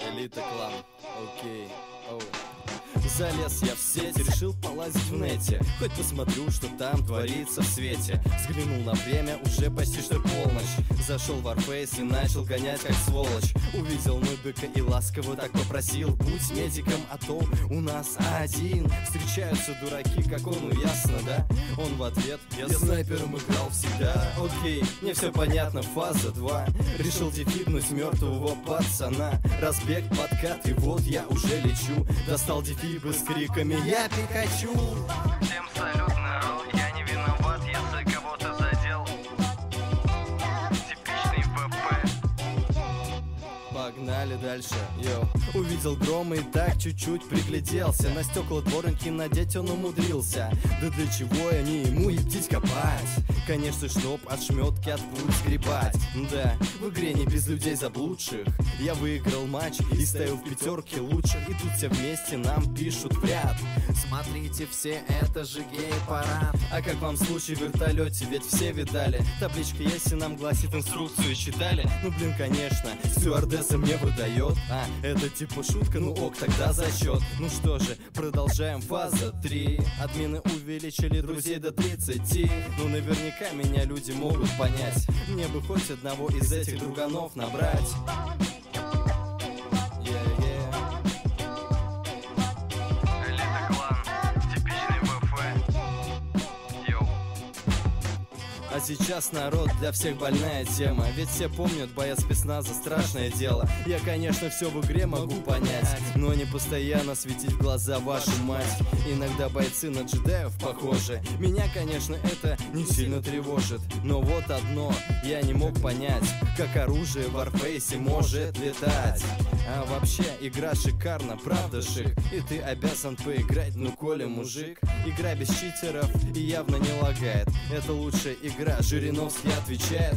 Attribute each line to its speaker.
Speaker 1: Элита Клан, окей, оу. Залез я в сеть, решил полазить в нете, хоть посмотрю, что там творится в свете. Взглянул на время, уже почти что полночь. Зашел в Warface и начал гонять как сволочь. Увидел нубика и ласково так попросил: будь медиком, а то у нас один. Встречаются дураки, как он, ну ясно, да? Он в ответ: я снайпером играл всегда. Окей, мне все понятно, фаза 2. Решил дефибнуть мертвого пацана. Разбег, подкат, и вот я уже лечу. Достал дефибы с криками: я Пикачу!
Speaker 2: Всем салют, народ, я не виноват, если кого-то задел. Типичный ВП.
Speaker 1: Погнали дальше, йоу. Увидел грома и так чуть-чуть пригляделся. На стекла дворники надеть он умудрился. Да для чего они ему ептить копать? Конечно, чтоб ошметки от пуль сгребать. Да, в игре не без людей заблудших. Я выиграл матч и стоял в пятерке лучших. И тут все вместе нам пишут в ряд: смотрите все, это же гей-парад. А как вам случай в вертолете, ведь все видали. Табличка есть и нам гласит, инструкцию читали. Ну блин, конечно, стюардесса мне выдает. А, это типа шутка, ну ок, тогда зачет. Ну что же, продолжаем, фаза 3. Админы увеличили друзей до 30. Ну наверняка меня люди могут понять. Мне бы хоть одного из этих друганов набрать.
Speaker 2: Элита Клан, типичный ВП. Йоу.
Speaker 1: А сейчас, народ, для всех больная тема. Ведь все помнят, боец спецназа, страшное дело. Я, конечно, все в игре могу понять, но не постоянно светить в глаза вашу мать. Иногда бойцы на джедаев похожи. Меня, конечно, это не сильно тревожит. Но вот одно я не мог понять: как оружие в Warface может летать. А вообще, игра шикарна, правда, шик? И ты обязан поиграть, ну коли мужик. Игра без читеров и явно не лагает. Это лучшая игра, Жириновский отвечает.